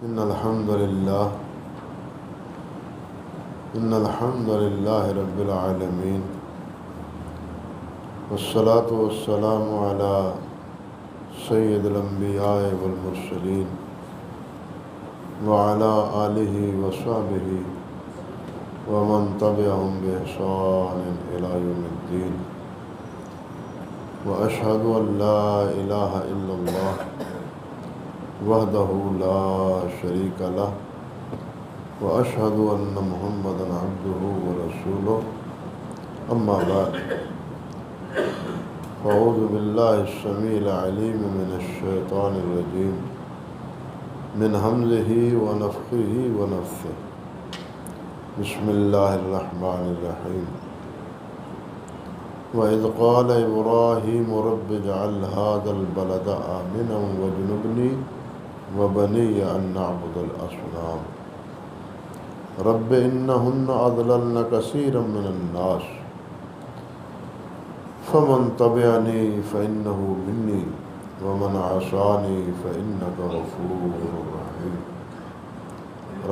إن الحمد لله رب العالمين، والصلاة والسلام على سيد الأنبياء والمرسلين وعلى آله وصحبه ومن تبعهم بإحسان إلى يوم الدين، وأشهد أن لا إله إلا الله وحده لا شريك له، وأشهد أن محمدا عبده ورسوله، أما بعد، فأعوذ بالله السميع العليم من الشيطان الرجيم من همزه ونفخه ونفثه. بسم الله الرحمن الرحيم. وإذ قال إبراهيم رب اجعل هذا البلد آمنا واجنبني وبني أن نعبد الأصنام رب إنهن أضللن كثيرا من الناس فمن تبعني فإنه مني ومن عصاني فإنك غفور رحيم.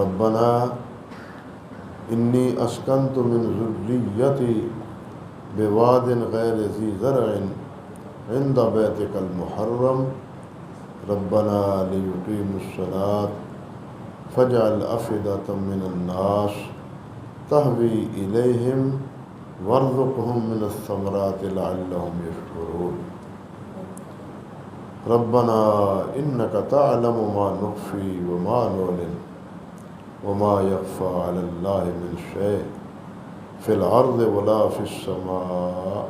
ربنا إني أسكنت من ذريتي بواد غير ذي زرع عند بيتك المحرم ربنا ليقيموا الصلاة فاجعل أفئدة من الناس تهوي إليهم وارزقهم من الثمرات لعلهم يشكرون. ربنا إنك تعلم ما نخفي وما نعلن وما يخفى على الله من شيء في الأرض ولا في السماء.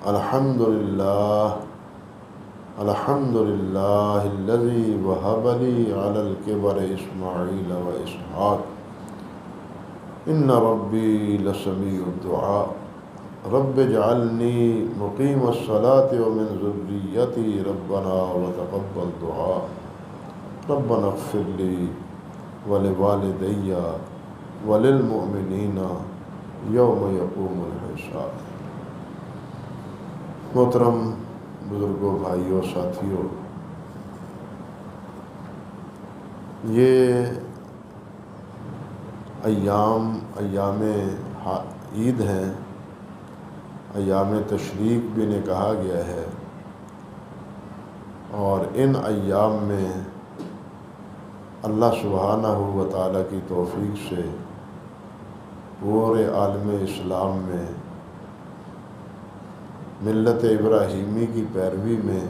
الحمد لله الذي وهب لي على الكبر إسماعيل وإسحاق إن ربي لسميع الدعاء رب اجعلني مقيم الصلاة ومن ذريتي ربنا وتقبل دعاء ربنا اغفر لي ولوالدي وللمؤمنين یوم یقوم الحساب. محترم بزرگوں، بھائیوں، ساتھیوں، یہ ایام عید ہیں، ایام تشریق بھی انہیں کہا گیا ہے، اور ان ایام میں اللہ سبحانہ و تعالیٰ کی توفیق سے پورے عالم اسلام میں ملت ابراہیمی کی پیروی میں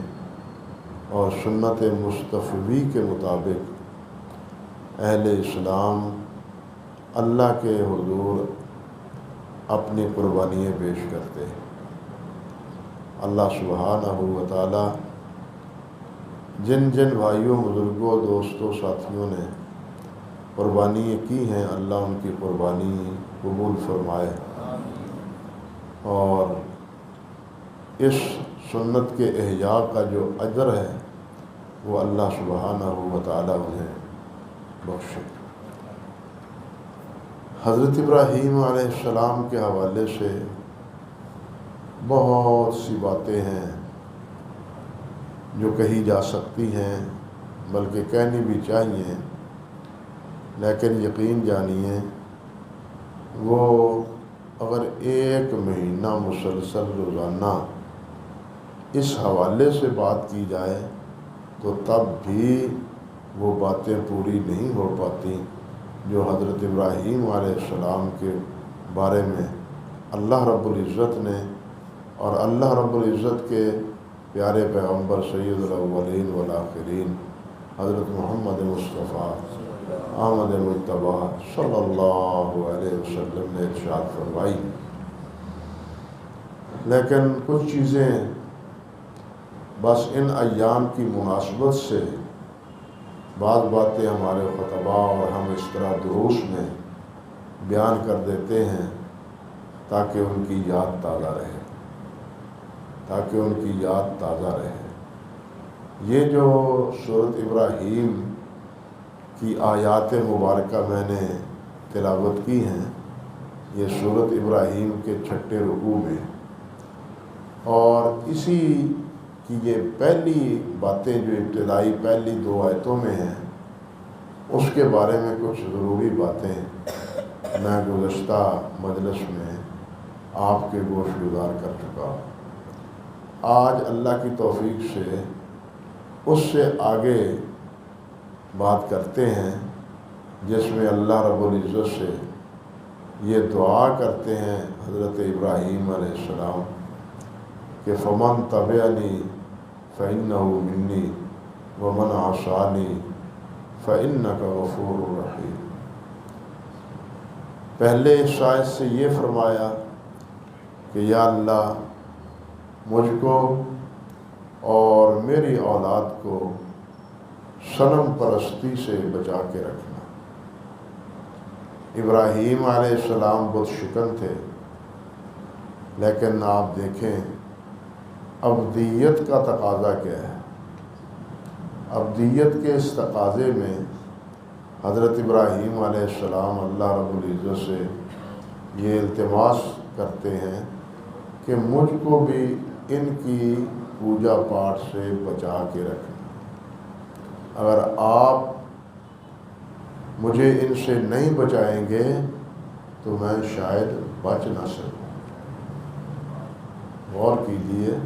اور سنت مصطفی کے مطابق اہل اسلام اللہ کے حضور اپنی قربانیاں پیش کرتے ہیں۔ اللہ سبحانہ و تعالیٰ جن جن بھائیوں، بزرگوں، دوستوں، ساتھیوں نے قربانیاں کی ہیں، اللہ ان کی قربانی قبول فرمائے، اور اس سنت کے احیاء کا جو اجر ہے وہ اللہ سبحانہ و تعالیٰ انہیں بخشے۔ حضرت ابراہیم علیہ السلام کے حوالے سے بہت سی باتیں ہیں جو کہی جا سکتی ہیں، بلکہ کہنی بھی چاہیے، لیکن یقین جانیے وہ اگر ایک مہینہ مسلسل روزانہ اس حوالے سے بات کی جائے تو تب بھی وہ باتیں پوری نہیں ہو پاتی جو حضرت ابراہیم علیہ السلام کے بارے میں اللہ رب العزت نے اور اللہ رب العزت کے پیارے پیغمبر سید الاولین والآخرین حضرت محمد مصطفیٰ احمد مجتبیٰ صلی اللہ علیہ وسلم نے ارشاد فرمائی۔ لیکن کچھ چیزیں بس ان ایام کی مناسبت سے بعض باتیں ہمارے خطباء اور ہم اس طرح دروس میں بیان کر دیتے ہیں تاکہ ان کی یاد تازہ رہے۔ یہ جو سورۃ ابراہیم کی آیات مبارکہ میں نے تلاوت کی ہیں، یہ سورۃ ابراہیم کے 6 رکوع میں، اور اسی کی یہ پہلی باتیں جو ابتدائی پہلی 2 آیتوں میں ہیں، اس کے بارے میں کچھ ضروری باتیں میں گزشتہ مجلس میں آپ کے گوش گزار کر چکا ہوں۔ آج اللہ کی توفیق سے اس سے آگے بات کرتے ہیں، جس میں اللہ رب العزت سے یہ دعا کرتے ہیں حضرت ابراہیم علیہ السلام کہ فمن تبعنی فإنہ منی ومن عصانی فإنک غفور رحیم۔ پہلے شاید سے یہ فرمایا کہ یا اللہ مجھ کو اور میری اولاد کو صنم پرستی سے بچا کے رکھنا۔ ابراہیم علیہ السلام بت شکن تھے، لیکن آپ دیکھیں ابدیت کا تقاضا کیا ہے۔ ابدیت کے اس تقاضے میں حضرت ابراہیم علیہ السلام اللہ رب العزت سے یہ التماس کرتے ہیں کہ مجھ کو بھی ان کی پوجا پاٹ سے بچا کے رکھنا۔ اگر آپ مجھے ان سے نہیں بچائیں گے تو میں شاید بچ نہ سکوں۔ غور کیجیے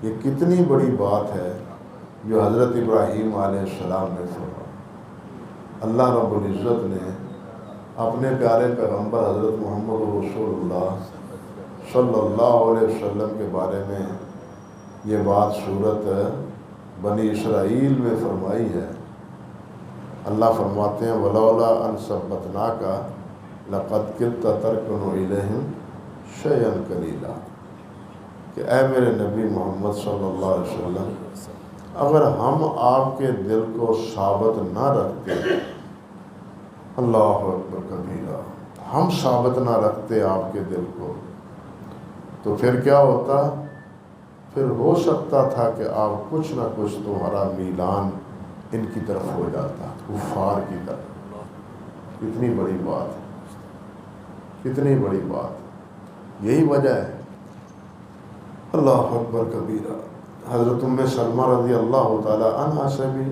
یہ کتنی بڑی بات ہے جو حضرت ابراہیم علیہ السلام نے فرمایا۔ اللہ رب العزت نے اپنے پیارے پیغمبر حضرت محمد رسول اللہ صلی اللہ علیہ وسلم کے بارے میں یہ بات سورت بنی اسرائیل میں فرمائی ہے۔ اللہ فرماتے ہیں وَلَوْلَا أَن ثَبَّتْنَاكَ لَقَدْ كِدتَّ تَرْكَنُ إِلَيْهِمْ شَيْئًا قَلِيلًا، کہ اے میرے نبی محمد صلی اللہ علیہ وسلم، اگر ہم آپ کے دل کو ثابت نہ رکھتے، اللہ اکبر کبیرہ، ہم ثابت نہ رکھتے آپ کے دل کو، تو پھر کیا ہوتا؟ پھر ہو سکتا تھا کہ آپ کچھ نہ کچھ تمہارا میلان ان کی طرف ہو جاتا، کفار کی طرف۔ کتنی بڑی بات ہے، کتنی بڑی بات، یہی وجہ ہے۔ اللہ اکبر کبیرہ۔ حضرت ام سلمہ رضی اللہ تعالی عنہا سے بھی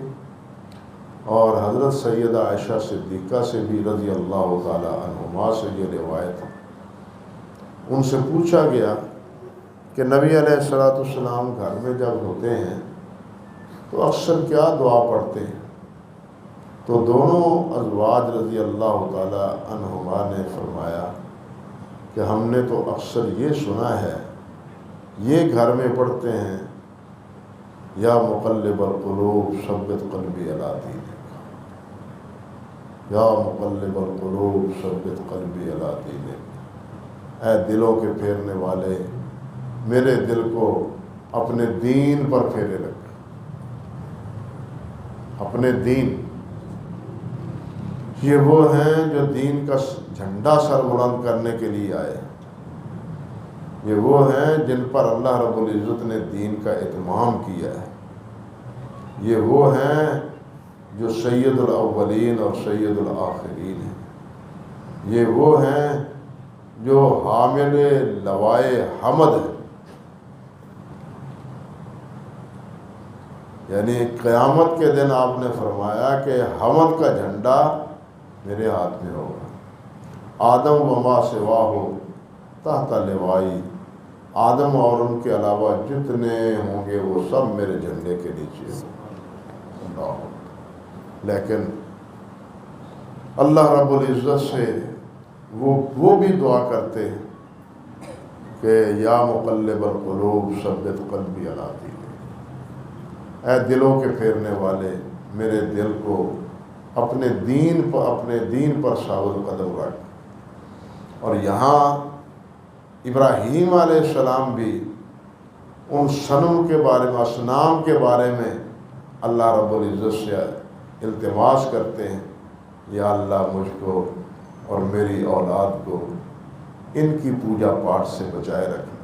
اور حضرت سیدہ عائشہ صدیقہ سے بھی رضی اللہ تعالی عنہما سے یہ روایت ہے۔ ان سے پوچھا گیا کہ نبی علیہ السلام گھر میں جب ہوتے ہیں تو اکثر کیا دعا پڑھتے ہیں؟ تو دونوں ازواج رضی اللہ تعالی عنہما نے فرمایا کہ ہم نے تو اکثر یہ سنا ہے، یہ گھر میں پڑھتے ہیں یا مقلب القلوب ثبت قلبی علی دینک، یا مقلب القلوب ثبت قلبی علی دینک، اے دلوں کے پھیرنے والے میرے دل کو اپنے دین پر پھیرے رکھ۔ اپنے دین، یہ وہ ہیں جو دین کا جھنڈا سر بلند کرنے کے لیے آئے، یہ وہ ہیں جن پر اللہ رب العزت نے دین کا اہتمام کیا ہے، یہ وہ ہیں جو سید الاولین اور سید الآخرین ہیں، یہ وہ ہیں جو حامل لوائے حمد ہیں۔ یعنی قیامت کے دن آپ نے فرمایا کہ حمد کا جھنڈا میرے ہاتھ میں ہوگا۔ آدم وما سواہ تحت لوائی، آدم اور ان کے علاوہ جتنے ہوں گے وہ سب میرے جھنڈے کے نیچے ہوں۔ لیکن اللہ رب العزت سے وہ بھی دعا کرتے ہیں کہ یا مقلب القلوب ثبت قلبی علی دینک، اے دلوں کے پھیرنے والے میرے دل کو اپنے دین پر ثابت قدم رکھ۔ اور یہاں ابراہیم علیہ السلام بھی ان صنم کے بارے میں، اصنام کے بارے میں اللہ رب العزت سے التماس کرتے ہیں، یا اللہ مجھ کو اور میری اولاد کو ان کی پوجا پاٹ سے بچائے رکھنا۔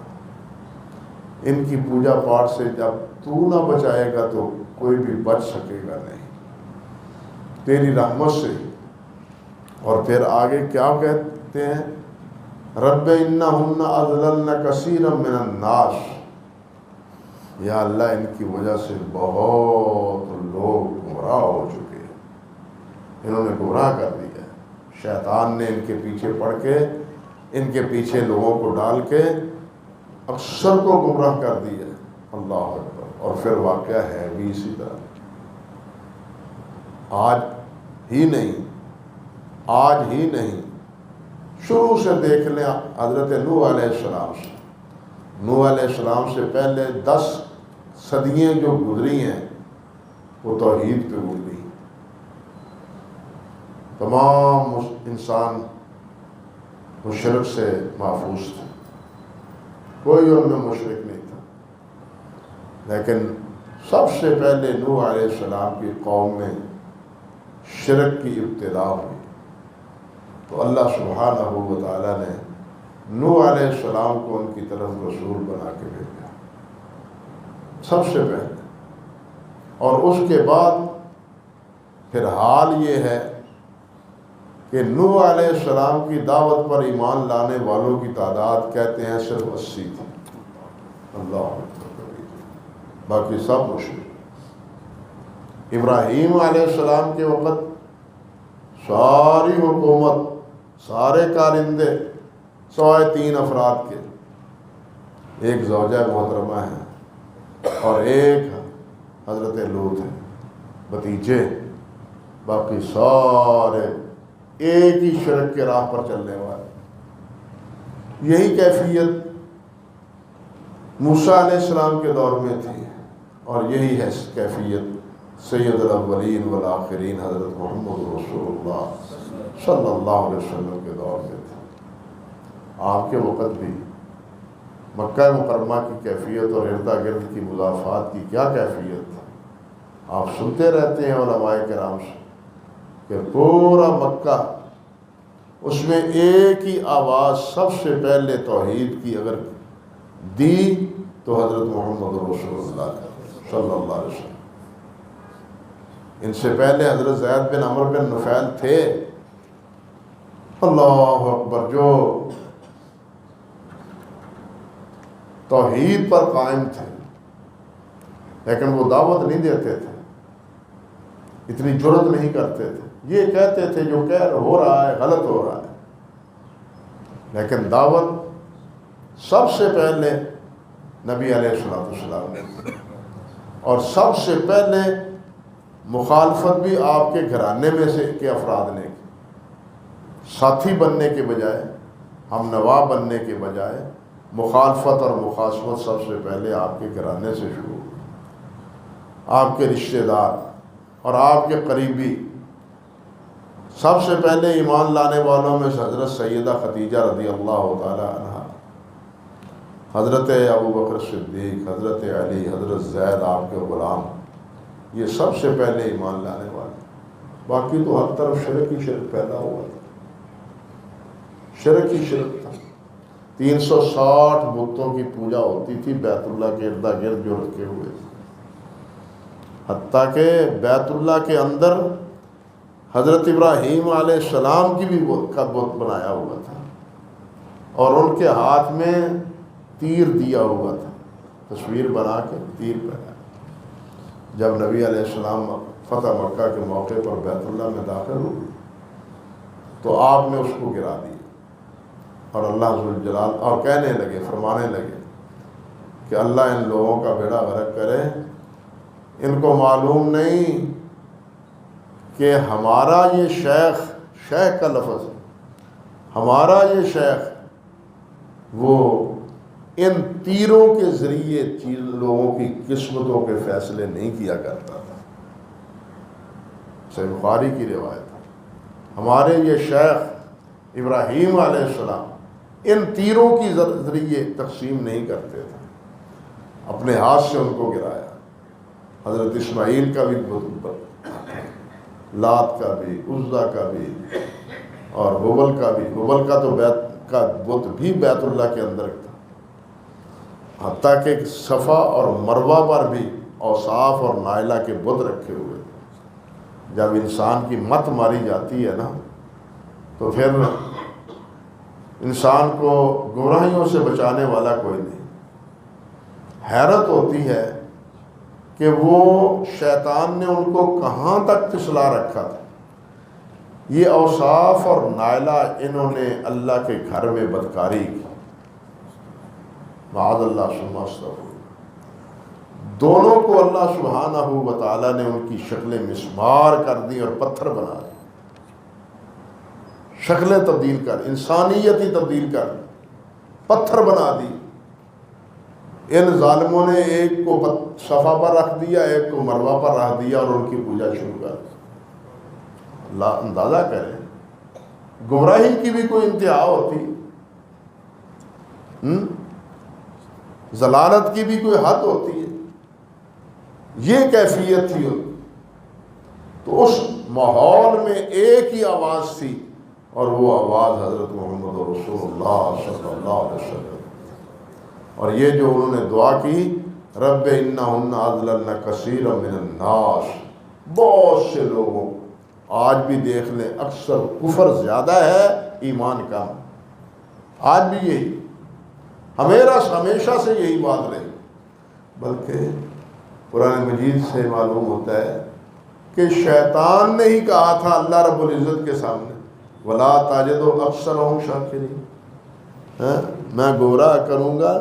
ان کی پوجا پاٹ سے جب تو نہ بچائے گا تو کوئی بھی بچ سکے گا نہیں، تیری رحمت سے۔ اور پھر آگے کیا کہتے ہیں؟ رب انہن اضللن کثیرا من الناس، یا اللہ ان کی وجہ سے بہت لوگ گمراہ ہو چکے ہیں۔ انہوں نے گمراہ کر دیا، شیطان نے ان کے پیچھے پڑ کے، ان کے پیچھے لوگوں کو ڈال کے اکثر کو گمراہ کر دیا۔ اللہ اکبر۔ اور پھر واقعہ ہے بھی اسی طرح، آج ہی نہیں، شروع سے دیکھ لیں حضرت نوح علیہ السلام سے، نوح علیہ السلام سے پہلے 10 صدیاں جو گزری ہیں وہ توحید پہ گزری، تمام انسان مشرک سے محفوظ تھے، کوئی ان میں مشرک نہیں تھا، لیکن سب سے پہلے نوح علیہ السلام کی قوم میں شرک کی ابتدا ہوئی، تو اللہ سبحانہ و تعالیٰ نے نوح علیہ السلام کو ان کی طرف رسول بنا کے بھیجا سب سے پہلے، اور اس کے بعد پھر حال یہ ہے کہ نوح علیہ السلام کی دعوت پر ایمان لانے والوں کی تعداد کہتے ہیں صرف 80 تھی، اللہ اکبر، باقی سب مشرک۔ ابراہیم علیہ السلام کے وقت ساری حکومت، سارے کارندے سوائے 3 افراد کے، ایک زوجہ محترمہ ہے اور ایک حضرت لوط ہے، بھتیجے، باقی سارے ایک ہی شرک کے راہ پر چلنے والے۔ یہی کیفیت موسیٰ علیہ السلام کے دور میں تھی، اور یہی ہے کیفیت سید الاولین والآخرین حضرت محمد رسول اللہ صلی اللہ علیہ وسلم کے دور میں تھی۔ آپ کے وقت بھی مکہ مکرمہ کی کیفیت اور ارد گرد کی مضافات کی کیا کیفیت تھی، آپ سنتے رہتے ہیں علماء کرام سے کہ پورا مکہ، اس میں ایک ہی آواز سب سے پہلے توحید کی اگر دی تو حضرت محمد رسول اللہ صلی اللہ علیہ وسلم۔ ان سے پہلے حضرت زید بن عمرو بن نفیل تھے، اللہ اکبر، جو توحید پر قائم تھے، لیکن وہ دعوت نہیں دیتے تھے، اتنی جرت نہیں کرتے تھے، یہ کہتے تھے جو ہو رہا ہے غلط ہو رہا ہے، لیکن دعوت سب سے پہلے نبی علیہ السلام نے، اور سب سے پہلے مخالفت بھی آپ کے گھرانے میں سے کے افراد نے کی، ساتھی بننے کے بجائے، ہم نوا بننے کے بجائے مخالفت اور مخاصمت سب سے پہلے آپ کے گھرانے سے شروع ہوئی۔ آپ کے رشتہ دار اور آپ کے قریبی، سب سے پہلے ایمان لانے والوں میں سے حضرت سیدہ خدیجہ رضی اللہ تعالی عنہ، حضرت ابو بکر صدیق، حضرت علی، حضرت زید آپ کے غلام، یہ سب سے پہلے ایمان لانے والے۔ باقی تو ہر طرف شرک ہی شرک پیدا ہوا تھا، شرک ہی شرک تھا۔ 360 بتوں کی پوجا ہوتی تھی بیت اللہ کے ارد گرد جو رکھے ہوئے تھے، حتیٰ کہ بیت اللہ کے اندر حضرت ابراہیم علیہ السلام کی بھی کا بت بنایا ہوا تھا، اور ان کے ہاتھ میں تیر دیا ہوا تھا، تصویر بنا کے تیر پہنا۔ جب نبی علیہ السلام فتح مکہ کے موقع پر بیت اللہ میں داخل ہوئے تو آپ نے اس کو گرا دیا، اور اللہ ذوالجلال اور کہنے لگے، فرمانے لگے کہ اللہ ان لوگوں کا بیڑا غرق کرے، ان کو معلوم نہیں کہ ہمارا یہ شیخ کا لفظ ہے، ہمارا یہ شیخ وہ ان تیروں کے ذریعے لوگوں کی قسمتوں کے فیصلے نہیں کیا کرتا تھا۔ صحیح بخاری کی روایت ہے، ہمارے یہ شیخ ابراہیم علیہ السلام ان تیروں کی ذریعے تقسیم نہیں کرتے تھے، اپنے ہاتھ سے ان کو گرایا۔ حضرت اسماعیل کا بھی لات کا بھی، عزا کا بھی، اور حبل کا بھی، حبل کا تو بیت کا بت بھی بیت اللہ کے اندر تھا، حتیٰ کہ صفا اور مروہ پر بھی اوصاف اور نائلہ کے بت رکھے ہوئے تھے۔ جب انسان کی مت ماری جاتی ہے نا تو پھر انسان کو گمراہیوں سے بچانے والا کوئی نہیں۔ حیرت ہوتی ہے کہ وہ شیطان نے ان کو کہاں تک پھسلا رکھا تھا یہ اوصاف اور نائلہ انہوں نے اللہ کے گھر میں بدکاری کی، معاذ اللہ ثم استغفر۔ دونوں کو اللہ سبحانہ و تعالیٰ نے ان کی شکلیں مسمار کر دی اور پتھر بنا دی، شکلیں تبدیل کر، انسانیت ہی تبدیل کر، پتھر بنا دی۔ ان ظالموں نے ایک کو صفا پر رکھ دیا، ایک کو مروہ پر رکھ دیا اور ان کی پوجا شروع کر دی۔ اللہ اندازہ کریں گمراہی کی بھی کوئی انتہا ہوتی، ضلالت کی بھی کوئی حد ہوتی ہے، یہ کیفیت تھی۔ تو اس ماحول میں ایک ہی آواز تھی اور وہ آواز حضرت محمد رسول اللہ صلی اللہ علیہ وسلم۔ اور یہ جو انہوں نے دعا کی، رب انہن اضللن کثیرا من الناس، بہت سے لوگوں، آج بھی دیکھ لیں اکثر کفر زیادہ ہے، ایمان کم، آج بھی یہی، ہمیشہ سے یہی بات رہی۔ بلکہ قرآن مجید سے معلوم ہوتا ہے کہ شیطان نے ہی کہا تھا اللہ رب العزت کے سامنے، وَلَا تَجِدُ أَكْثَرَهُمْ شَاكِرِينَ، میں گمراہ کروں گا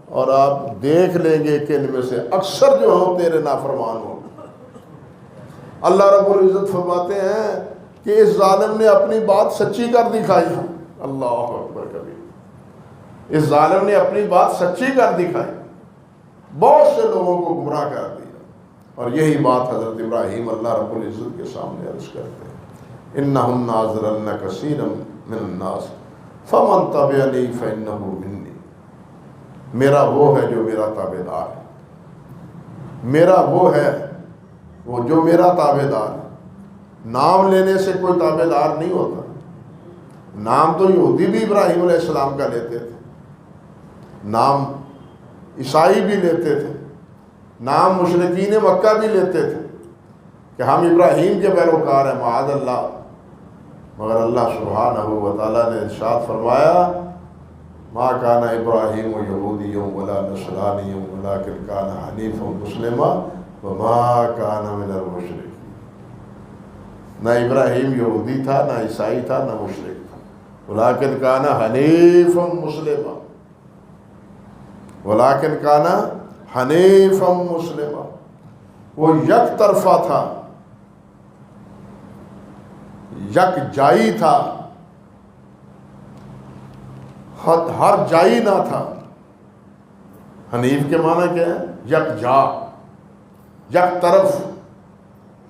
اور آپ دیکھ لیں گے کہ ان میں سے اکثر جو ہوں تیرے نافرمان ہوں۔ اللہ رب العزت فرماتے ہیں کہ اس ظالم نے اپنی بات سچی کر دکھائی، اللہ اکبر کبیر، اس ظالم نے اپنی بات سچی کر دکھائی، بہت سے لوگوں کو گمراہ کر دیا۔ اور یہی بات حضرت ابراہیم اللہ رب العزت کے سامنے عرض کرتے ہیں، انہم اضللن کثیرا من الناس فمن تبعنی فانہ منی، میرا وہ ہے جو میرا تابع دار ہے، میرا وہ ہے وہ جو میرا تابع دار ہے۔ نام لینے سے کوئی تابع دار نہیں ہوتا، نام تو یہودی بھی ابراہیم علیہ السلام کا لیتے تھے، نام عیسائی بھی لیتے تھے، نام مشرکین مکہ بھی لیتے تھے کہ ہم ابراہیم کے پیروکار ہیں، معاذ اللہ۔ مگر اللہ سبحانہ و تعالیٰ نے ارشاد فرمایا، ما کان ابراہیم یہودی ولا نصرانی ولکن کان حنیفا مسلما وما کان من المشرکین۔ نہ ابراہیم یہودی تھا، نہ عیسائی تھا، نہ مشرک تھا، ولکن کان حنیفا مسلما، ولکن کان حنیفا مسلما، وہ یک طرفہ تھا، یک جائی تھا، ہر جائی نہ تھا۔ حنیف کے معنی کیا ہے؟ یک جا، یک طرف،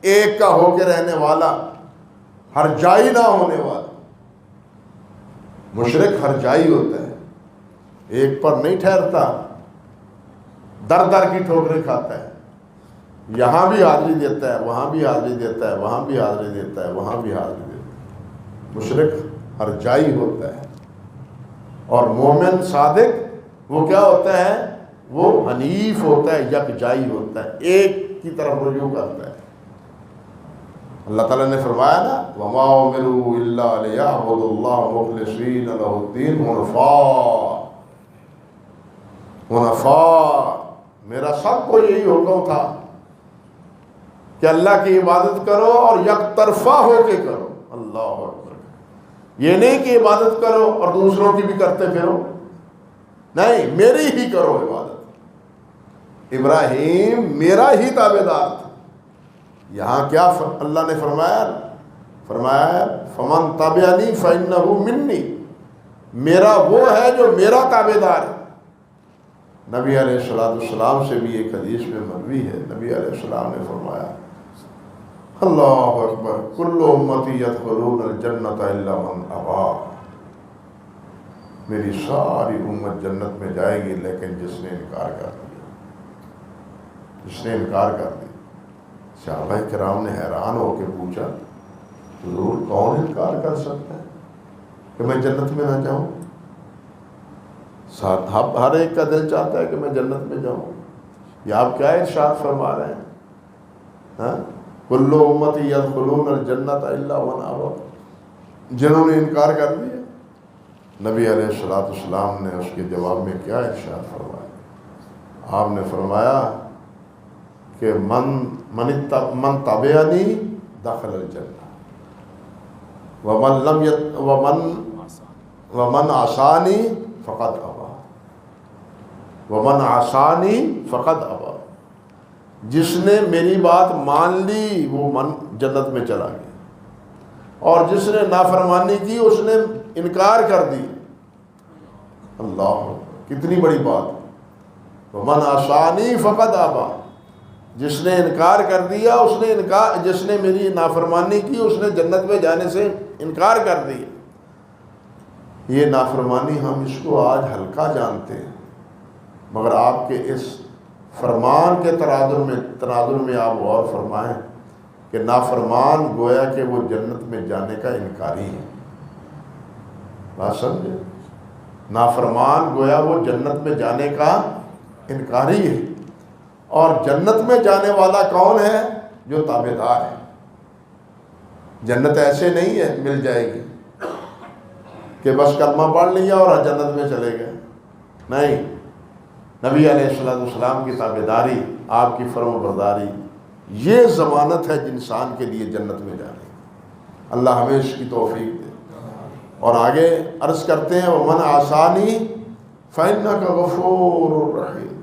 ایک کا ہو کے رہنے والا، ہر جائی نہ ہونے والا۔ مشرک ہر جائی ہوتا ہے، ایک پر نہیں ٹھہرتا، در در کی ٹھوکریں کھاتا ہے، یہاں بھی حاضری دیتا ہے، وہاں بھی حاضری دیتا ہے، وہاں بھی حاضری دیتا ہے، وہاں بھی حاضری دیتا ہے۔ مشرک ہر جائی ہوتا ہے، اور مومن صادق وہ کیا ہوتا ہے؟ وہ حنیف ہوتا ہے، یک جائی ہوتا ہے، ایک کی طرف رجوع کرتا ہے۔ اللہ تعالیٰ نے فرمایا نا، وَمَا أُمِرُوا إِلَّا لِيَعْبُدُوا اللَّهَ مُخْلِصِينَ لَهُ الدِّينَ حنفاء، میرا سب کو یہی حکم تھا کہ اللہ کی عبادت کرو اور یک طرفہ ہو کے کرو۔ اللہ اکبر، یہ نہیں کہ عبادت کرو اور دوسروں کی بھی کرتے پھرو، نہیں، میری ہی کرو عبادت۔ ابراہیم میرا ہی تابع دار تھا۔ یہاں کیا اللہ نے فرمایا فمن تبعنی فانہ منی، میرا وہ ہے جو میرا تابع دار ہے۔ نبی علیہ السلام سے بھی ایک حدیث میں مروی ہے، نبی علیہ السلام نے فرمایا، اللہ اکبر، کل امتی یدخلون الجنت الا من ابا، میری ساری امت جنت میں جائے گی لیکن جس نے انکار کر دیا، جس نے انکار کر دیا۔ صحابہ کرام نے حیران ہو کے پوچھا، حضور کون انکار کر سکتا ہے کہ میں جنت میں نہ جاؤں؟ ہر ایک کا دل چاہتا ہے کہ میں جنت میں جاؤں۔ یہ آپ کیا ارشاد فرما رہے ہیں؟ کل امتی یدخلون الجنت الا من ابا، جنہوں نے انکار کر دیا۔ نبی علیہ السلام نے اس کے جواب میں کیا ارشاد فرمایا؟ آپ نے فرمایا کہ من تبعنی دخل الجنہ، ومن عصانی فقد ابا، ومن عصانی فقد ابا، جس نے میری بات مان لی وہ جنت میں چلا گیا، اور جس نے نافرمانی کی اس نے انکار کر دی۔ اللہ، کتنی بڑی بات! ومن عصانی فقد ابا، جس نے انکار کر دیا جس نے میری نافرمانی کی اس نے جنت میں جانے سے انکار کر دیا۔ یہ نافرمانی ہم اس کو آج ہلکا جانتے ہیں، مگر آپ کے اس فرمان کے تناظر میں آپ غور فرمائیں کہ نافرمان گویا کہ وہ جنت میں جانے کا انکاری ہے۔ بات سمجھے؟ نافرمان گویا وہ جنت میں جانے کا انکاری ہے، اور جنت میں جانے والا کون ہے؟ جو تابعدار ہے۔ جنت ایسے نہیں ہے مل جائے گی کہ بس کلمہ پڑھ لیا اور جنت میں چلے گئے، نہیں۔ نبی علیہ السلام کی تابعداری، آپ کی فرم برداری، یہ ضمانت ہے انسان کے لیے جنت میں جانے کی۔ اللہ ہمیں اس کی توفیق دے۔ اور آگے عرض کرتے ہیں ومن عصانی فإنک غفور رحیم،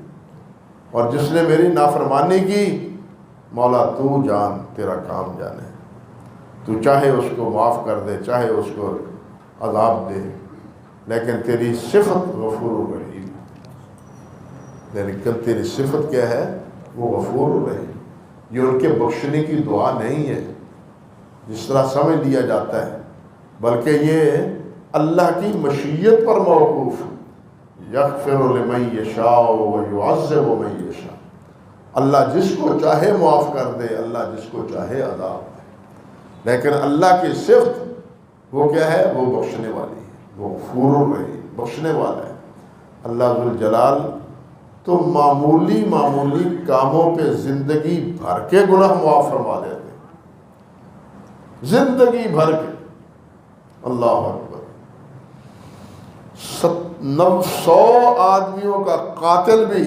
اور جس نے میری نافرمانی کی مولا تو جان، تیرا کام جانے، تو چاہے اس کو معاف کر دے، چاہے اس کو عذاب دے، لیکن تیری صفت غفور رحیم، لیکن تیری صفت کیا ہے؟ وہ غفور رحیم۔ یہ ان کے بخشنے کی دعا نہیں ہے جس طرح سمجھ لیا جاتا ہے، بلکہ یہ اللہ کی مشیت پر موقوف، یغفر لمن یشاء ویعذب من یشاء، اللہ جس کو چاہے معاف کر دے، اللہ جس کو چاہے عذاب دے، لیکن اللہ کی صفت وہ کیا ہے؟ وہ بخشنے والی ہے، وہ غفور رحیم، بخشنے والا ہے۔ اللہ ذوالجلال تو معمولی کاموں پہ زندگی بھر کے گناہ معاف فرما دیتے، زندگی بھر کے۔ اللہ اکبر! 100 آدمیوں کا قاتل بھی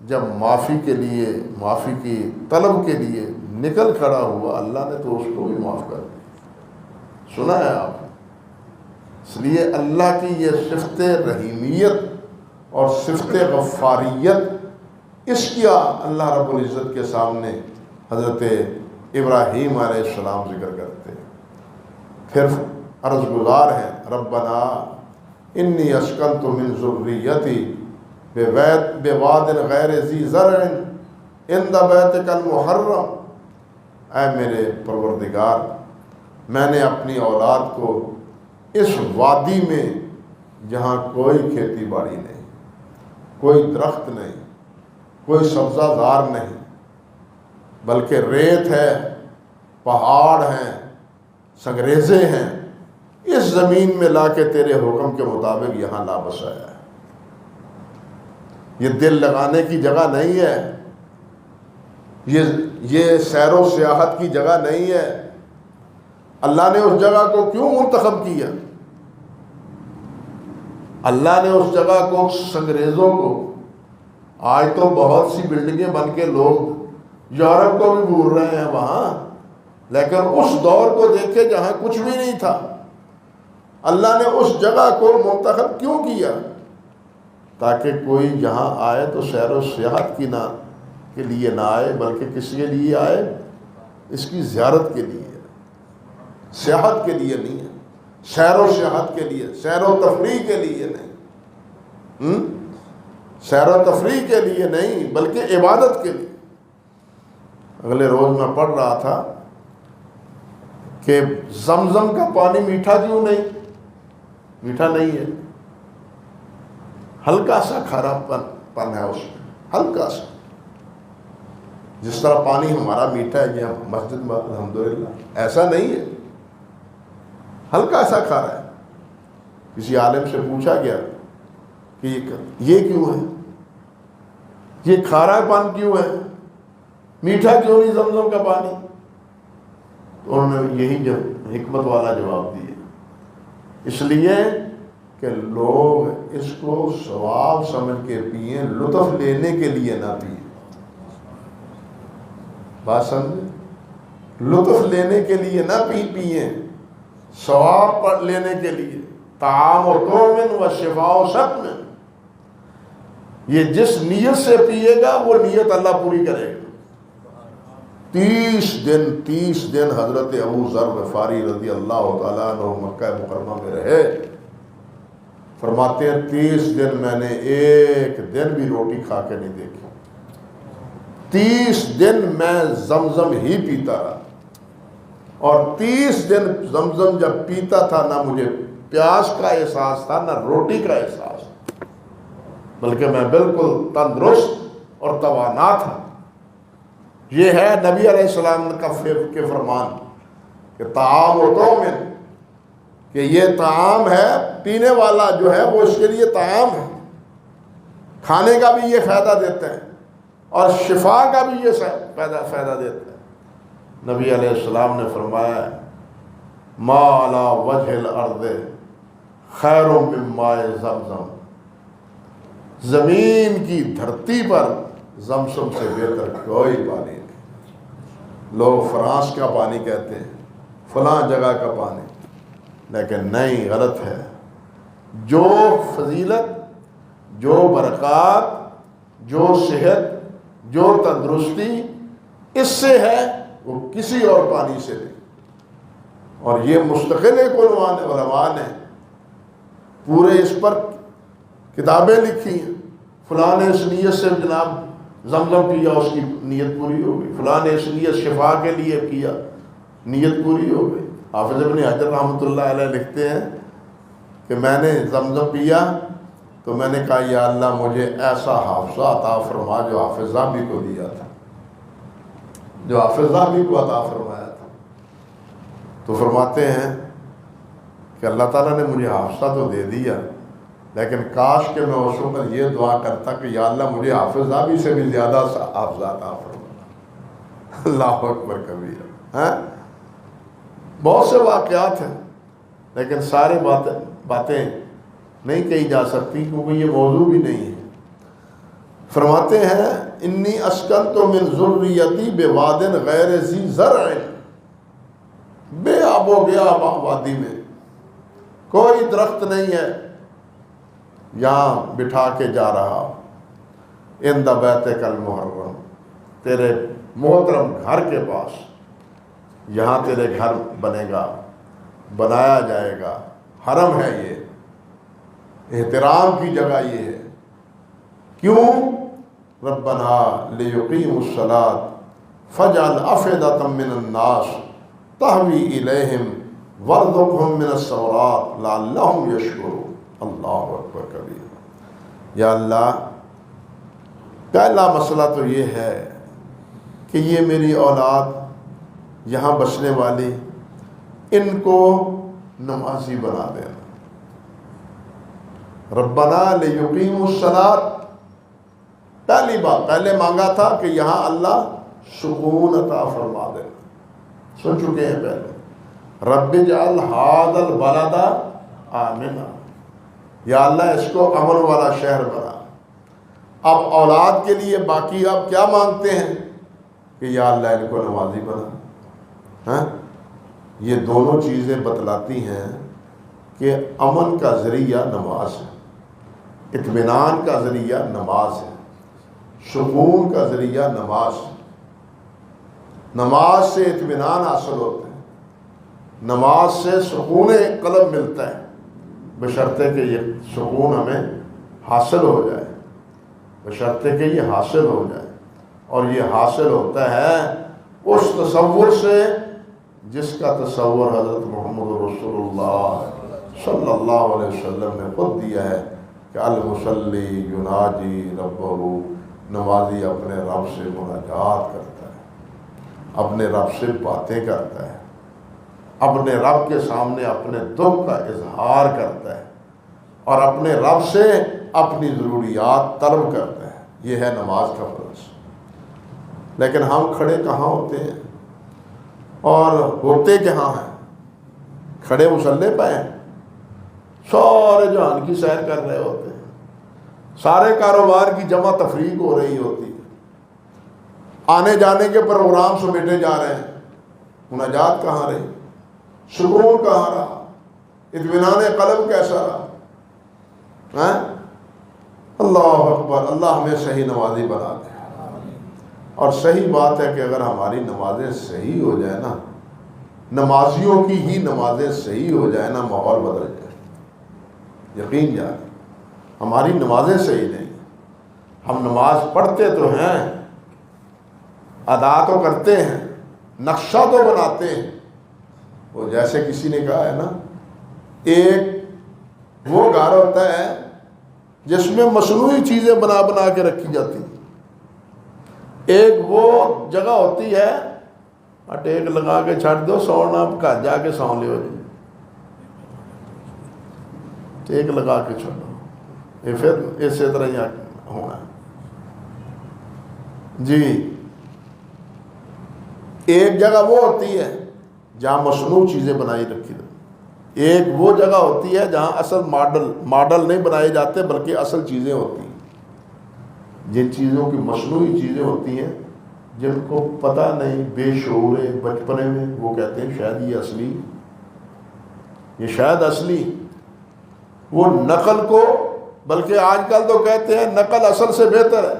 جب معافی کی طلب کے لیے نکل کھڑا ہوا، اللہ نے تو اس کو بھی معاف کر دیا۔ سنا ہے آپ؟ اس لیے اللہ کی یہ صفت رحیمیت اور صفت غفاریت، اس کی اللہ رب العزت کے سامنے حضرت ابراہیم علیہ السلام ذکر کرتے ہیں، پھر عرض گزار ہیں ربنا انی اسکنت من ذریتی بواد غیر ذی زرع عند بیتک المحرم، اے میرے پروردگار، میں نے اپنی اولاد کو اس وادی میں جہاں کوئی کھیتی باڑی نہیں، کوئی درخت نہیں، کوئی سبزہ زار نہیں، بلکہ ریت ہے، پہاڑ ہیں، سنگریزے ہیں، اس زمین میں لا کے تیرے حکم کے مطابق یہاں لا بسایا ہے۔ یہ دل لگانے کی جگہ نہیں ہے، یہ سیر و سیاحت کی جگہ نہیں ہے۔ اللہ نے اس جگہ کو کیوں منتخب کیا؟ اللہ نے اس جگہ کو، سنگریزوں کو، آج تو بہت سی بلڈنگیں بن کے لوگ یورپ کو بھی بھول رہے ہیں وہاں، لیکن اس دور کو دیکھے جہاں کچھ بھی نہیں تھا، اللہ نے اس جگہ کو منتخب کیوں کیا؟ تاکہ کوئی یہاں آئے تو سیر و سیاحت کے لیے نہ آئے، بلکہ کس کے لیے آئے؟ اس کی زیارت کے لیے، سیاحت کے لیے نہیں ہے، سیر و سیاحت کے لیے، سیر و تفریح کے لیے نہیں، سیر و تفریح کے لیے نہیں، بلکہ عبادت کے لیے۔ اگلے روز میں پڑھ رہا تھا کہ زمزم کا پانی میٹھا کیوں نہیں؟ میٹھا نہیں ہے، ہلکا سا کھارا پن ہے اس میں، ہلکا سا، جس طرح پانی ہمارا میٹھا ہے، یہ مسجد میں الحمدللہ ایسا نہیں ہے، ہلکا سا کھارا ہے۔ کسی عالم سے پوچھا گیا کہ یہ کیوں ہے، یہ کھارا پن کیوں ہے، میٹھا کیوں نہیں زمزم کا پانی؟ تو انہوں نے یہی حکمت والا جواب دیا، اس لیے کہ لوگ اس کو ثواب سمجھ کے پئیں، لطف لینے کے لیے نہ پئیں۔ بات سمجھے؟ لطف لینے کے لیے نہ پئیں، ثواب لینے کے لیے، طعام و تومن و شفاء و سقم، یہ جس نیت سے پیے گا وہ نیت اللہ پوری کرے گا۔ 30 دن حضرت ابو ذر غفاری رضی اللہ تعالیٰ عنہ مکہ مکرمہ میں رہے۔ فرماتے ہیں 30 دن میں نے ایک دن بھی روٹی کھا کے نہیں دیکھی، 30 دن میں زمزم ہی پیتا رہا، اور 30 دن زمزم جب پیتا تھا نہ مجھے پیاس کا احساس تھا نہ روٹی کا احساس، بلکہ میں بالکل تندرست اور توانا تھا۔ یہ ہے نبی علیہ السلام کے فرمان کہ طعام و تومن، کہ یہ طعام ہے، پینے والا جو ہے وہ اس کے لیے طعام ہے، کھانے کا بھی یہ فائدہ دیتا ہے اور شفا کا بھی یہ فائدہ دیتا ہے۔ نبی علیہ السلام نے فرمایا ما علی وجہ الارض خیر من ماء زمزم، زمین کی دھرتی پر زمزم سے بہتر کوئی پانی نہیں۔ لوگ فرانس کا پانی کہتے ہیں، فلاں جگہ کا پانی، لیکن نہیں، غلط ہے۔ جو فضیلت، جو برکات، جو صحت، جو تندرستی اس سے ہے وہ کسی اور پانی سے نہیں۔ اور یہ مستقل ایک علماء نے پورے اس پر کتابیں لکھی ہیں، فلاں نے اس نیت سے جناب زمزم پیا، اس کی نیت پوری ہو گئی، فلاں نے اس نیت شفا کے لیے کیا، نیت پوری ہو گئی۔ حافظ ابن حجر رحمۃ اللہ علیہ لکھتے ہیں کہ میں نے زمزم پیا تو میں نے کہا یا اللہ مجھے ایسا حافظہ عطا فرما جو حافظ ذہبی کو دیا تھا، جو حافظ ذہبی کو عطا فرمایا تھا۔ تو فرماتے ہیں کہ اللہ تعالیٰ نے مجھے حافظہ تو دے دیا، لیکن کاش کہ میں اس وقت یہ دعا کرتا کہ یا اللہ مجھے حافظ ذہبی سے بھی زیادہ حافظہ عطا فرما۔ اللہ اکبر کبیر۔ بہت سے واقعات ہیں، لیکن سارے باتیں نہیں کہی جا سکتی کیونکہ یہ موضوع بھی نہیں ہے۔ فرماتے ہیں انی اسکنت من ذریتی بواد غیر ذی زرع، بے آب و گیا وادی میں، کوئی درخت نہیں ہے، یہاں بٹھا کے جا رہا عند بیتک المحرم، تیرے محترم گھر کے پاس، یہاں تیرے گھر بنے گا، بنایا جائے گا، حرم ہے، یہ احترام کی جگہ یہ ہے۔ کیوں؟ ربنا لیقیموا الصلاۃ فاجعل افئدۃ من الناس تہوی الیہم وارزقہم من الثمرات لعلہم یشکرون۔ اللہ اکبر کبیر۔ یا اللہ، پہلا مسئلہ تو یہ ہے کہ یہ میری اولاد یہاں بسنے والی، ان کو نمازی بنا دینا۔ ربنا لیقیموا الصلاۃ، پہلی بات پہلے مانگا تھا کہ یہاں اللہ سکون عطا فرما دینا، سن چکے ہیں پہلے، رب اجعل ھذا البلد آمنا، یا اللہ اس کو امن والا شہر بنا۔ اب اولاد کے لیے باقی آپ کیا مانگتے ہیں کہ یا اللہ ان کو نمازی بنا۔ یہ دونوں چیزیں بتلاتی ہیں کہ امن کا ذریعہ نماز ہے، اطمینان کا ذریعہ نماز ہے، سکون کا ذریعہ نماز ہے۔ نماز سے اطمینان حاصل ہوتا ہے، نماز سے سکون قلب ملتا ہے، بشرطے کہ یہ سکون ہمیں حاصل ہو جائے، بشرطے کہ یہ حاصل ہو جائے۔ اور یہ حاصل ہوتا ہے اس تصور سے جس کا تصور حضرت محمد رسول اللہ صلی اللہ علیہ وسلم نے خود دیا ہے کہ المصلی یناجی ربہ، نمازی اپنے رب سے مناجات کرتا ہے، اپنے رب سے باتیں کرتا ہے، اپنے رب کے سامنے اپنے دکھ کا اظہار کرتا ہے اور اپنے رب سے اپنی ضروریات طلب کرتا ہے۔ یہ ہے نماز کا فرض۔ لیکن ہم کھڑے کہاں ہوتے ہیں اور ہوتے کہاں ہیں؟ کھڑے مصلے پہ ہیں، سارے جہان کی سیر کر رہے ہوتے ہیں، سارے کاروبار کی جمع تفریق ہو رہی ہوتی ہے، آنے جانے کے پروگرام سمیٹے جا رہے ہیں، مناجات کہاں رہی؟ سکون کہاں رہا؟ اطمینان قلب کیسا رہا؟ اللہ اکبر، اللہ ہمیں صحیح نمازی بنا دے۔ اور صحیح بات ہے کہ اگر ہماری نمازیں صحیح ہو جائے نا، نمازیوں کی ہی نمازیں صحیح ہو جائے نا، ماحول بدل جائے۔ یقین جائے، ہماری نمازیں صحیح نہیں، ہم نماز پڑھتے تو ہیں، ادا تو کرتے ہیں، نقشہ تو بناتے ہیں۔ وہ جیسے کسی نے کہا ہے نا، ایک وہ گھر ہوتا ہے جس میں مصنوعی چیزیں بنا بنا کے رکھی جاتی ہیں، ایک وہ جگہ ہوتی ہے ٹیک لگا کے چھڑ دو، سونا کا جا کے سو لے ہو جائے، ٹیک لگا کے چھوڑو، یہ پھر اسی طرح ہی ہونا ہے جی۔ ایک جگہ وہ ہوتی ہے جہاں مصنوع چیزیں بنائی رکھی جاتی، ایک وہ جگہ ہوتی ہے جہاں اصل ماڈل نہیں بنائے جاتے بلکہ اصل چیزیں ہوتی ہیں۔ جن چیزوں کی مصنوعی چیزیں ہوتی ہیں، جن کو پتہ نہیں، بے شعور بچپنے میں، وہ کہتے ہیں شاید یہ اصلی، یہ شاید اصلی، وہ نقل کو، بلکہ آج کل تو کہتے ہیں نقل اصل سے بہتر ہے،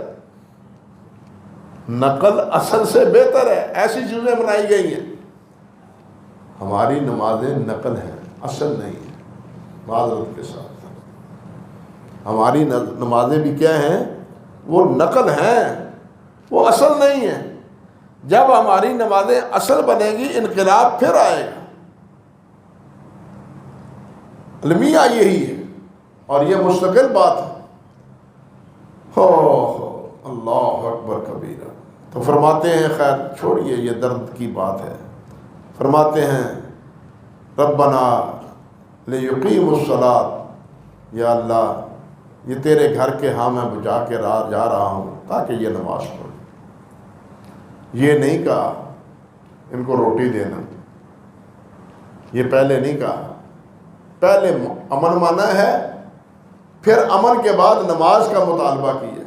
نقل اصل سے بہتر ہے، ایسی چیزیں بنائی گئی ہیں۔ ہماری نمازیں نقل ہیں، اصل نہیں ہے۔ معذرت کے ساتھ ہماری نمازیں بھی کیا ہیں؟ وہ نقل ہیں، وہ اصل نہیں ہے۔ جب ہماری نمازیں اصل بنے گی، انقلاب پھر آئے گا۔ المیہ یہی ہے، اور یہ مستقل بات ہے۔ اللہ اکبر کبیرہ۔ تو فرماتے ہیں، خیر چھوڑیے، یہ درد کی بات ہے، فرماتے ہیں ربنا لیقیموا الصلاۃ، یا اللہ یہ تیرے گھر کے ہاں میں بجا کے جا رہا ہوں تاکہ یہ نماز پڑھے۔ یہ نہیں کہا ان کو روٹی دینا، یہ پہلے نہیں کہا، پہلے امن مانا ہے، پھر امن کے بعد نماز کا مطالبہ کیا،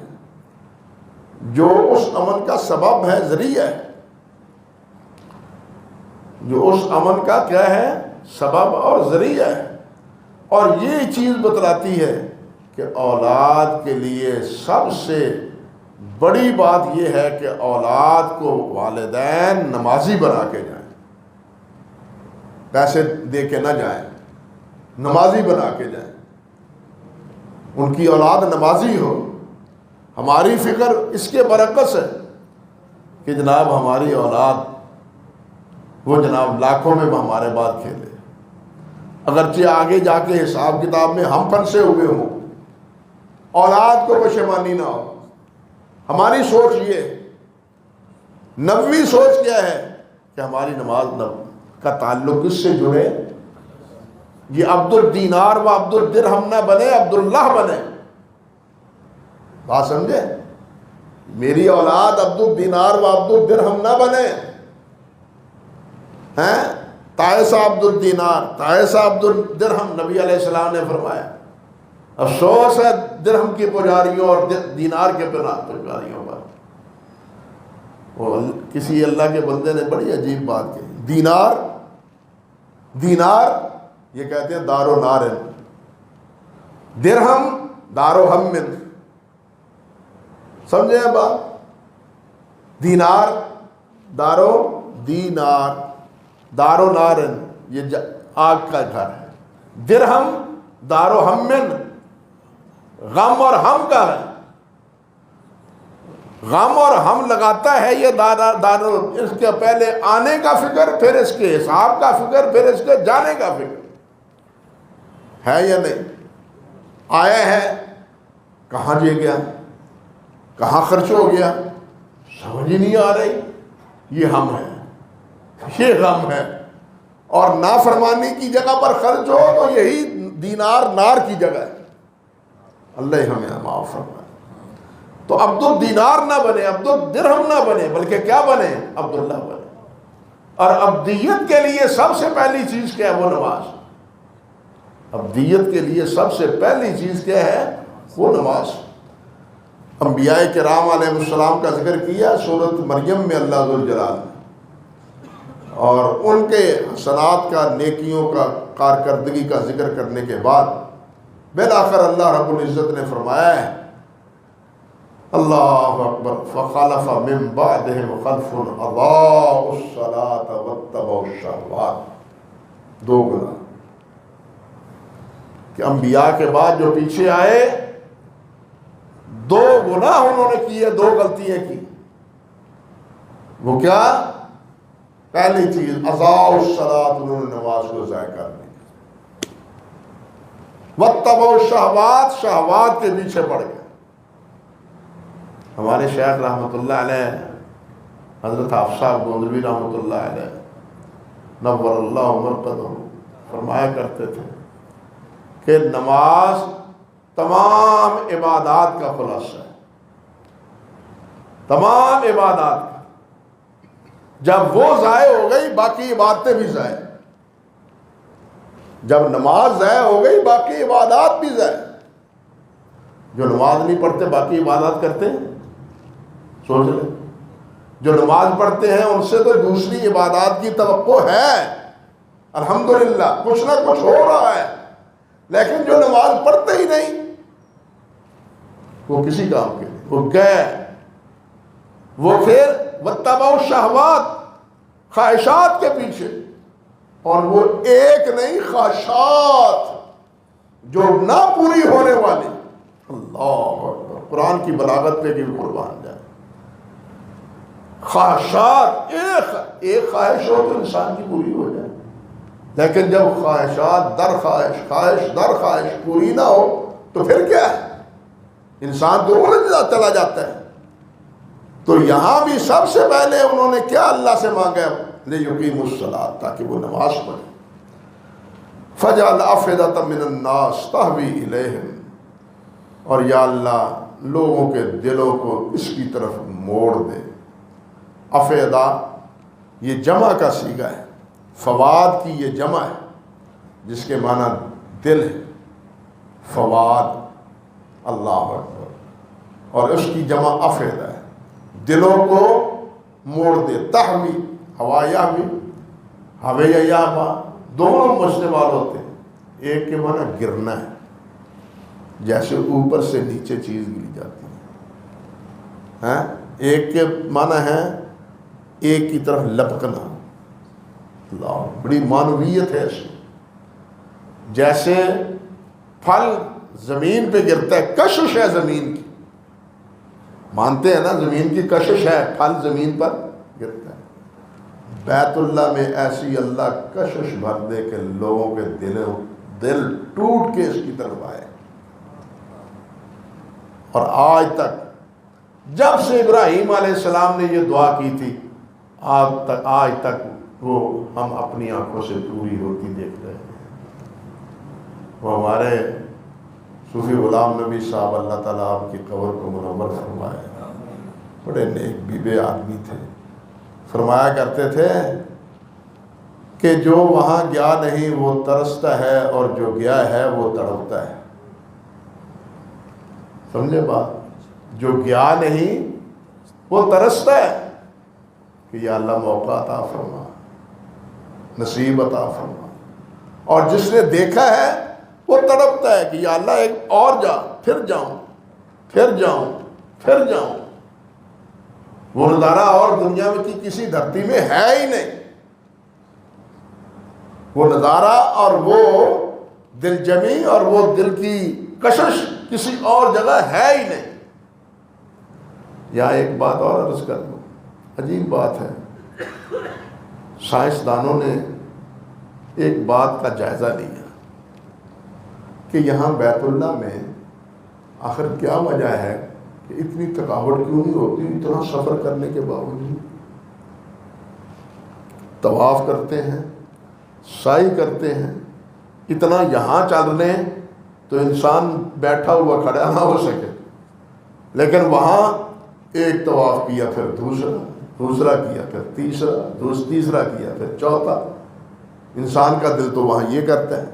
جو اس امن کا سبب ہے، ذریعہ ہے، جو اس امن کا کیا ہے؟ سبب اور ذریعہ ہے۔ اور یہ چیز بتلاتی ہے کہ اولاد کے لیے سب سے بڑی بات یہ ہے کہ اولاد کو والدین نمازی بنا کے جائیں، پیسے دے کے نہ جائیں، نمازی بنا کے جائیں، ان کی اولاد نمازی ہو۔ ہماری فکر اس کے برعکس ہے کہ جناب ہماری اولاد وہ جناب لاکھوں میں ہمارے بعد کھیلے، اگرچہ آگے جا کے حساب کتاب میں ہم پھنسے ہوئے ہوں، اولاد کو پشیمانی نہ ہو۔ ہماری سوچ یہ، نبوی سوچ کیا ہے کہ ہماری نماز کا تعلق کس سے جڑے؟ یہ عبد الدینار و عبد الدرہم نہ بنے، عبداللہ بنے۔ بات سمجھے؟ میری اولاد عبد الدینار و عبد الدرہم نہ بنے، ہیں تائسہ عبد الدینار، تائسہ عبد الدرہم۔ نبی علیہ السلام نے فرمایا افسوس ہے درہم کی پجاریوں اور دینار کے پجاریوں پر۔ وہ کسی اللہ کے بندے نے بڑی عجیب بات کی، دینار یہ کہتے ہیں دار و نارن، درہم دار و ہمن، سمجھے بات؟ دینار دار و نارن یہ آگ کا گھر ہے، درہم دار و ہمن غم اور ہم کا ہے، غم اور ہم لگاتا ہے یہ دار، اس کے پہلے آنے کا فکر، پھر اس کے حساب کا فکر، پھر اس کے جانے کا فکر ہے یا نہیں؟ آیا ہے کہاں جے گیا، کہاں خرچ ہو گیا، سمجھ ہی نہیں آ رہی۔ یہ ہم ہے، یہ غم ہے۔ اور نافرمانی کی جگہ پر خرچ ہو تو یہی دینار نار کی جگہ ہے۔ اللہ ہمیں معاف فرمائے۔ تو عبد الدینار نہ بنے، عبد الدرہم نہ بنے، بلکہ کیا بنے؟ عبداللہ بنے۔ اور عبدیت کے لیے سب سے پہلی چیز کیا ہے؟ وہ نماز۔ عبدیت کے لیے سب سے پہلی چیز کیا ہے؟ وہ نماز۔ انبیاء کرام علیہ السلام کا ذکر کیا سورۃ مریم میں اللہ ذوالجلال نے، اور ان کے حسنات کا، نیکیوں کا، کارکردگی کا ذکر کرنے کے بعد بالآخر اللہ رب العزت نے فرمایا ہے اللہ اکبر فخلف من بعدهم خلف اضاعوا الصلاة واتبعوا الشہوات، دو گناہ کہ انبیاء کے بعد جو پیچھے آئے دو گناہ انہوں نے کیے، دو غلطیاں کی۔ وہ کیا؟ پہلی چیز اضاعوا الصلاة، انہوں نے نماز کو ضائع کر دیا، واتبعوا الشہوات، شہوات کے پیچھے پڑ گئے۔ ہمارے شیخ رحمۃ اللہ علیہ حضرت حافظ صاحب گوندلوی رحمۃ اللہ علیہ نور اللہ مرقدہ فرمایا کرتے تھے کہ نماز تمام عبادات کا خلاصہ ہے، تمام عبادات کا۔ جب وہ ضائع ہو گئی باقی عبادتیں بھی ضائع، جب نماز ضائع ہو گئی باقی عبادات بھی ضائع۔ جو نماز نہیں پڑھتے باقی عبادات کرتے ہیں، سوچ لیں، جو نماز پڑھتے ہیں ان سے تو دوسری عبادات کی توقع ہے، الحمدللہ کچھ نہ کچھ ہو رہا ہے، لیکن جو نماز پڑھتے ہی نہیں وہ کسی کام کے نہیں، وہ گئے، وہ پھر واتبعوا الشہوات، خواہشات کے پیچھے، اور وہ ایک نہیں خواہشات جو نہ پوری ہونے والی۔ اللہ اکبر، قرآن کی بلاغت پہ بھی قربان جائے۔ خواہشات ایک خواہش ہو تو انسان کی پوری ہو جائے، لیکن جب خواہشات در خواہش، خواہش در خواہش پوری نہ ہو تو پھر کیا ہے؟ انسان تو الجھتا چلا جاتا ہے۔ تو یہاں بھی سب سے پہلے انہوں نے کیا اللہ سے مانگا؟ لِيُقِيمُوا الصَّلَاةَ، تاکہ وہ نماز پڑھیں۔ فَجْعَلْ أَفْئِدَةً مِّنَ النَّاسِ تَهْوِي إِلَيْهِمْ، اور یا اللہ لوگوں کے دلوں کو اس کی طرف موڑ دے۔ افیدہ یہ جمع کا صیغہ ہے، فواد کی یہ جمع ہے جس کے معنی دل ہے، فواد، اللہ اکبر، اور اس کی جمع افیدہ ہے، دلوں کو موڑ دے۔ تحوی، ہوایا بھی، ہویا یا با، دونوں مستعمال ہوتے ہیں۔ ایک کے معنی گرنا ہے، جیسے اوپر سے نیچے چیز گری جاتی ہے، ایک کے معنی ہے ایک کی طرف لپکنا۔ اللہ، بڑی معنویت ہے اس میں۔ جیسے پھل زمین پہ گرتا ہے، کشش ہے زمین کی، مانتے ہیں نا زمین کی کشش ہے، پھل زمین پر گرتا ہے۔ بیت اللہ میں ایسی اللہ کشش بھر دے کہ لوگوں کے دل ٹوٹ کے اس کی طرف آئے۔ اور آج تک جب سے ابراہیم علیہ السلام نے یہ دعا کی تھی آج تک وہ ہم اپنی آنکھوں سے پوری ہوتی دیکھ رہے ہیں۔ وہ ہمارے صوفی غلام نبی صاحب اللہ تعالیٰ آپ کی قبر کو منور فرمائے، بڑے نیک بیبے آدمی تھے۔ فرمایا کرتے تھے کہ جو وہاں گیا نہیں وہ ترستا ہے، اور جو گیا ہے وہ تڑپتا ہے۔ سمجھے بات؟ جو گیا نہیں وہ ترستا ہے کہ یا اللہ موقع عطا فرما، نصیب عطا فرما، اور جس نے دیکھا ہے وہ تڑپتا ہے کہ یا اللہ ایک اور جا، پھر جاؤں، پھر جاؤں، پھر جاؤں۔ وہ نظارہ اور دنیا میں کی کسی دھرتی میں ہے ہی نہیں، وہ نظارہ اور وہ دل جمی اور وہ دل کی کشش کسی اور جگہ ہے ہی نہیں۔ یہاں ایک بات اور عرض کر دوں، عجیب بات ہے، سائنسدانوں نے ایک بات کا جائزہ لیا کہ یہاں بیت اللہ میں آخر کیا وجہ ہے کہ اتنی تھکاوٹ کیوں نہیں ہوتی، اتنا سفر کرنے کے باوجود طواف کرتے ہیں، سعی کرتے ہیں، اتنا یہاں چل رہے ہیں تو انسان بیٹھا ہوا کھڑا نہ ہو سکے، لیکن وہاں ایک طواف کیا پھر دوسرا کیا پھر تیسرا کیا پھر چوتھا۔ انسان کا دل تو وہاں یہ کرتا ہے،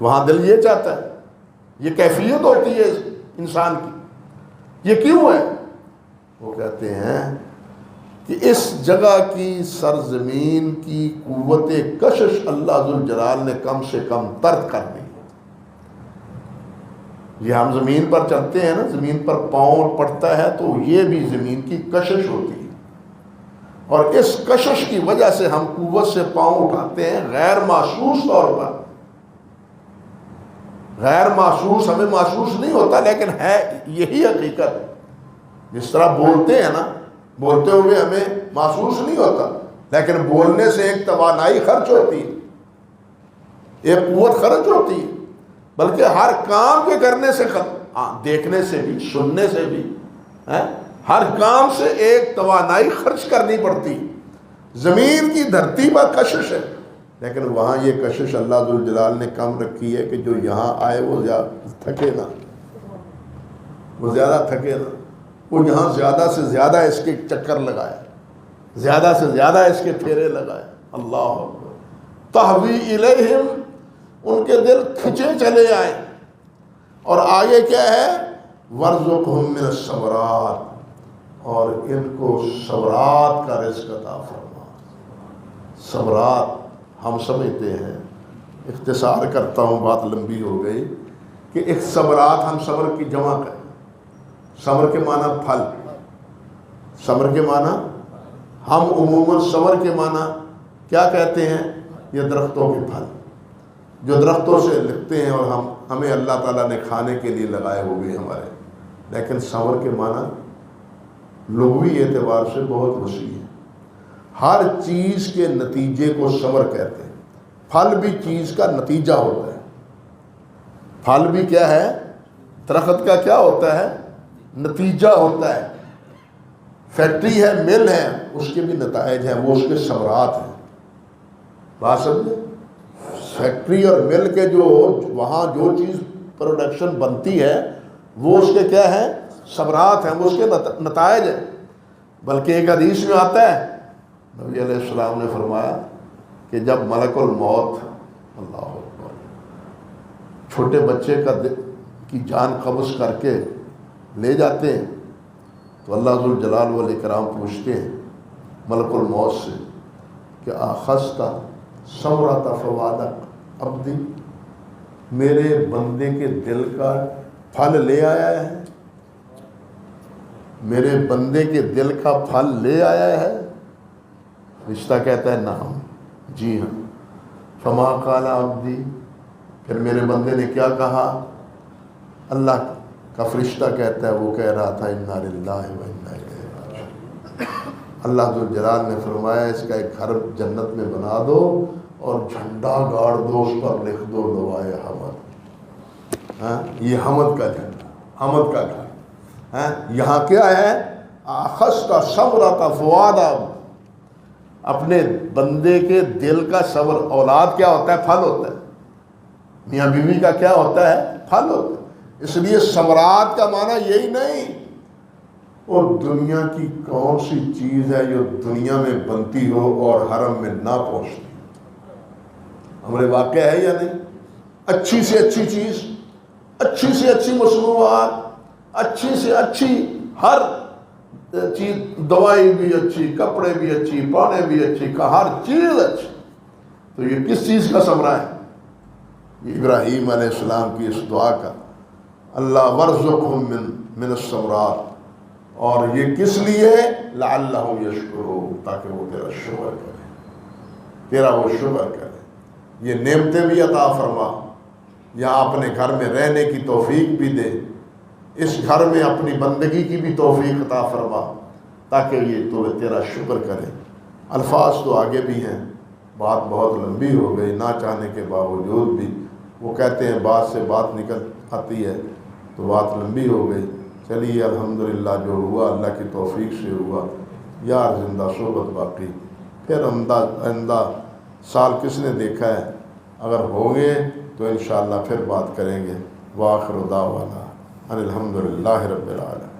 وہاں دل یہ چاہتا ہے، یہ کیفیت ہوتی ہے انسان کی۔ یہ کیوں ہے؟ وہ کہتے ہیں کہ اس جگہ کی سرزمین کی قوت کشش اللہ ذوالجلال نے کم سے کم ترک کر دی. یہ ہم زمین پر چلتے ہیں نا، زمین پر پاؤں پڑتا ہے تو یہ بھی زمین کی کشش ہوتی ہے، اور اس کشش کی وجہ سے ہم قوت سے پاؤں اٹھاتے ہیں غیر محسوس طور پر. غیر محسوس ہمیں محسوس نہیں ہوتا، لیکن ہے یہی حقیقت. جس طرح بولتے ہیں نا، بولتے ہوئے ہمیں محسوس نہیں ہوتا، لیکن بولنے سے ایک توانائی خرچ ہوتی ہے، ایک قوت خرچ ہوتی ہے. بلکہ ہر کام کے کرنے سے دیکھنے سے بھی، سننے سے بھی، ہر کام سے ایک توانائی خرچ کرنی پڑتی. زمین کی دھرتی پر کشش ہے، لیکن وہاں یہ کشش اللہ ذوالجلال نے کم رکھی ہے کہ جو یہاں آئے وہ تھکے نہ، وہ زیادہ تھکے نہ. وہ یہاں زیادہ سے زیادہ اس کے چکر لگائے، زیادہ سے زیادہ اس کے پھیرے لگائے. اللہ اکبر. تہوی الیہم، ان کے دل کھچے چلے آئیں. اور آگے کیا ہے؟ وَارْزُقْهُم مِّنَ الثَّمَرَاتِ، اور ان کو ثمرات کا رزق عطا فرما. ثمرات ہم سمجھتے ہیں، اختصار کرتا ہوں بات لمبی ہو گئی، کہ ایک ثمرات ہم صبر کی جمع کریں. صبر کے معنی پھل، صبر کے معنی ہم عموماً صبر کے معنی کیا کہتے ہیں؟ یہ درختوں کے پھل جو درختوں سے لگتے ہیں اور ہمیں اللہ تعالیٰ نے کھانے کے لیے لگائے ہوئے ہمارے. لیکن صبر کے معنی لغوی اعتبار سے بہت وسیع ہے. ہر چیز کے نتیجے کو صبر کہتے ہیں. پھل بھی چیز کا نتیجہ ہوتا ہے. پھل بھی کیا ہے؟ درخت کا کیا ہوتا ہے؟ نتیجہ ہوتا ہے. فیکٹری ہے، مل ہے، اس کے بھی نتائج ہیں، وہ اس کے ثمرات ہیں. بات سمجھے؟ فیکٹری اور مل کے جو وہاں جو چیز پروڈکشن بنتی ہے وہ اس کے کیا ہے؟ ثمرات ہیں، وہ اس کے نتائج ہیں. بلکہ ایک حدیث میں آتا ہے، نبی علیہ السلام نے فرمایا کہ جب ملک الموت، اللہ اکبر، چھوٹے بچے کی جان قبض کر کے لے جاتے ہیں تو اللہ ذوالجلال والاکرام پوچھتے ہیں ملک الموت سے کہ اخذت ثمرۃ فؤادک عبدی، میرے بندے کے دل کا پھل لے آیا ہے؟ میرے بندے کے دل کا پھل لے آیا ہے؟ فرشتہ کہتا ہے نعم، جی ہاں. فما قال عبدی، پھر میرے بندے نے کیا کہا؟ اللہ کا فرشتہ کہتا ہے، وہ کہہ رہا تھا انا للہ و انا الیہ راجعون. اللہ ذوالجلال نے فرمایا اس کا ایک گھر جنت میں بنا دو اور جھنڈا گاڑ دو، اس پر لکھ دو لوائے حمد. یہ حمد کا جھنڈا، حمد کا گھر. یہاں کیا ہے؟ اخذت ثمرۃ فؤادک، اپنے بندے کے دل کا صبر. اولاد کیا ہوتا ہے؟ پھل ہوتا ہے. میاں بیوی کا کیا ہوتا ہے؟ پھل ہوتا ہے. اس لیے ثمرات کا معنی یہی نہیں اور دنیا کی کون سی چیز ہے جو دنیا میں بنتی ہو اور حرم میں نہ پہنچتی. ہمارے واقع ہے یا نہیں؟ اچھی سے اچھی چیز، اچھی سے اچھی مصنوعات، اچھی سے اچھی ہر چیز، دوائی بھی اچھی، کپڑے بھی اچھی، پانے بھی اچھی، ہر چیز اچھی. تو یہ کس چیز کا ثمرہ ہے؟ یہ ابراہیم علیہ السلام کی اس دعا کا، اللہ وارزقہم من الثمرات. اور یہ کس لیے؟ لعلہم یشکرون، تاکہ وہ تیرا شکر کرے، تیرا وہ شکر کرے. یہ نعمتیں بھی عطا فرما، یہاں اپنے گھر میں رہنے کی توفیق بھی دے، اس گھر میں اپنی بندگی کی بھی توفیق عطا فرما تاکہ یہ تو تیرا شکر کرے. الفاظ تو آگے بھی ہیں، بات بہت لمبی ہو گئی نہ چاہنے کے باوجود بھی. وہ کہتے ہیں بات سے بات نکل آتی ہے تو بات لمبی ہو گئی. چلیے الحمدللہ جو ہوا اللہ کی توفیق سے ہوا. یار زندہ صحبت باقی، پھر آئندہ سال کس نے دیکھا ہے، اگر ہوں گے تو انشاءاللہ پھر بات کریں گے. وآخر دعوانا ان الحمدللہ رب العالمین.